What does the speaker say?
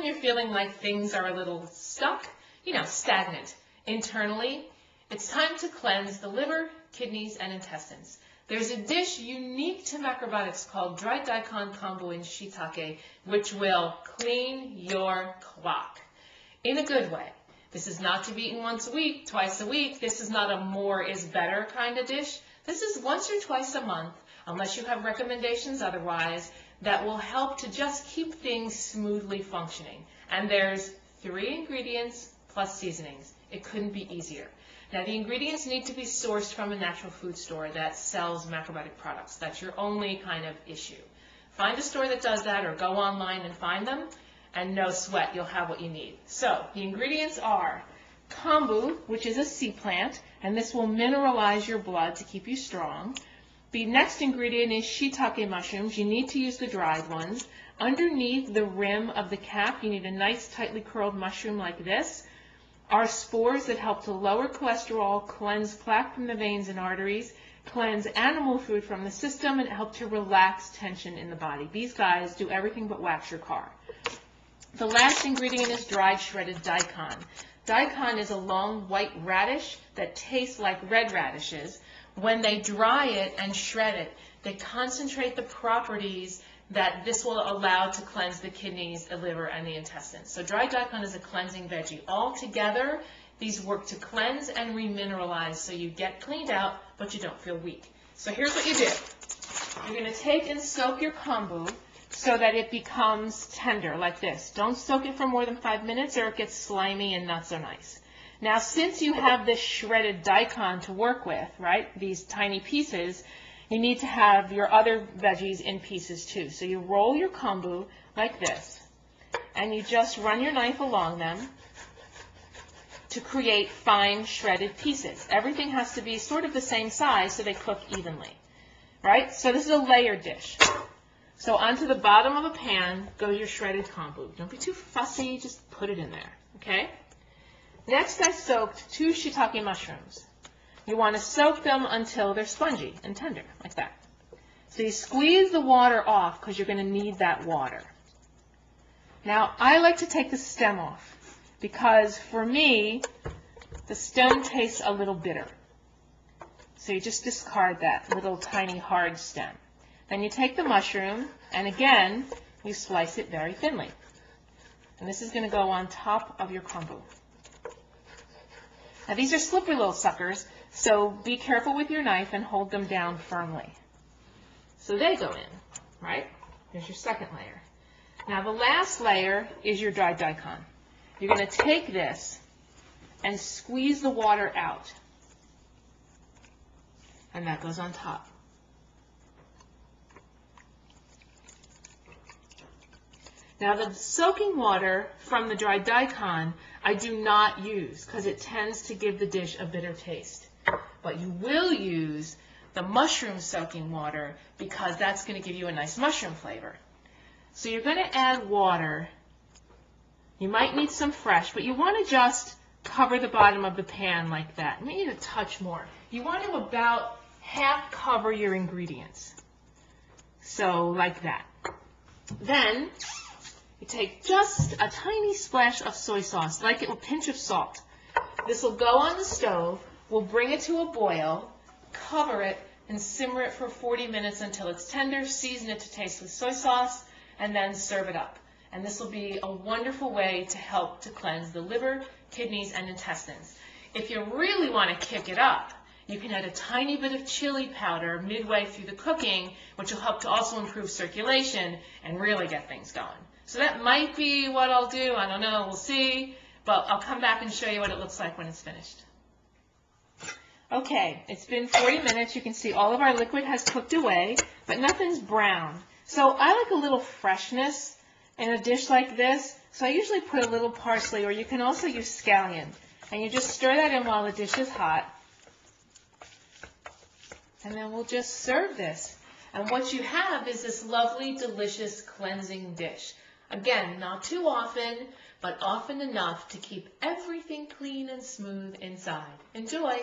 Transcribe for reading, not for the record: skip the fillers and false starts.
anytime you're feeling like things are a little stuck, stagnant internally, it's time to cleanse the liver, kidneys, and intestines. There's a dish unique to macrobiotics called Dried Daikon, Kombu and Shitake, which will clean your clock in a good way. This is not to be eaten once a week, twice a week. This is not a more is better kind of dish. This is once or twice a month, unless you have recommendations otherwise, that will help to just keep things smoothly functioning. And there's 3 ingredients plus seasonings. It couldn't be easier. Now, the ingredients need to be sourced from a natural food store that sells macrobiotic products. That's your only kind of issue. Find a store that does that, or go online and find them, and no sweat, you'll have what you need. So, the ingredients are kombu, which is a sea plant, and this will mineralize your blood to keep you strong. The next ingredient is shiitake mushrooms. You need to use the dried ones. Underneath the rim of the cap, you need a nice tightly curled mushroom like this. Are spores that help to lower cholesterol, cleanse plaque from the veins and arteries, cleanse animal food from the system, and help to relax tension in the body. These guys do everything but wax your car. The last ingredient is dried shredded daikon. Daikon is a long white radish that tastes like red radishes. When they dry it and shred it, they concentrate the properties that this will allow to cleanse the kidneys, the liver, and the intestines. So dried daikon is a cleansing veggie. All together, these work to cleanse and remineralize so you get cleaned out, but you don't feel weak. So here's what you do. You're going to take and soak your kombu so that it becomes tender, like this. Don't soak it for more than 5 minutes or it gets slimy and not so nice. Now, since you have this shredded daikon to work with, right, these tiny pieces, you need to have your other veggies in pieces too. So you roll your kombu like this, and you just run your knife along them to create fine shredded pieces. Everything has to be sort of the same size so they cook evenly, right? So this is a layered dish. So onto the bottom of a pan goes your shredded kombu. Don't be too fussy, just put it in there, okay? Next, I soaked 2 shiitake mushrooms. You want to soak them until they're spongy and tender, like that. So you squeeze the water off because you're going to need that water. Now, I like to take the stem off because for me, the stem tastes a little bitter. So you just discard that little tiny hard stem. Then you take the mushroom, and again, you slice it very thinly. And this is going to go on top of your kombu. Now, these are slippery little suckers, so be careful with your knife and hold them down firmly. So they go in, right? Here's your second layer. Now, the last layer is your dried daikon. You're going to take this and squeeze the water out. And that goes on top. Now, the soaking water from the dried daikon I do not use because it tends to give the dish a bitter taste. But you will use the mushroom soaking water because that's going to give you a nice mushroom flavor. So you're going to add water. You might need some fresh, but you want to just cover the bottom of the pan like that. Maybe a touch more. You want to about half cover your ingredients. So like that. Then you take just a tiny splash of soy sauce, like a pinch of salt. This will go on the stove. We'll bring it to a boil, cover it, and simmer it for 40 minutes until it's tender. Season it to taste with soy sauce, and then serve it up. And this will be a wonderful way to help to cleanse the liver, kidneys, and intestines. If you really want to kick it up, you can add a tiny bit of chili powder midway through the cooking, which will help to also improve circulation and really get things going. So that might be what I'll do. I don't know. We'll see. But I'll come back and show you what it looks like when it's finished. Okay, it's been 40 minutes. You can see all of our liquid has cooked away, but nothing's brown. So I like a little freshness in a dish like this. So I usually put a little parsley, or you can also use scallion. And you just stir that in while the dish is hot. And then we'll just serve this. And what you have is this lovely, delicious, cleansing dish. Again, not too often, but often enough to keep everything clean and smooth inside. Enjoy!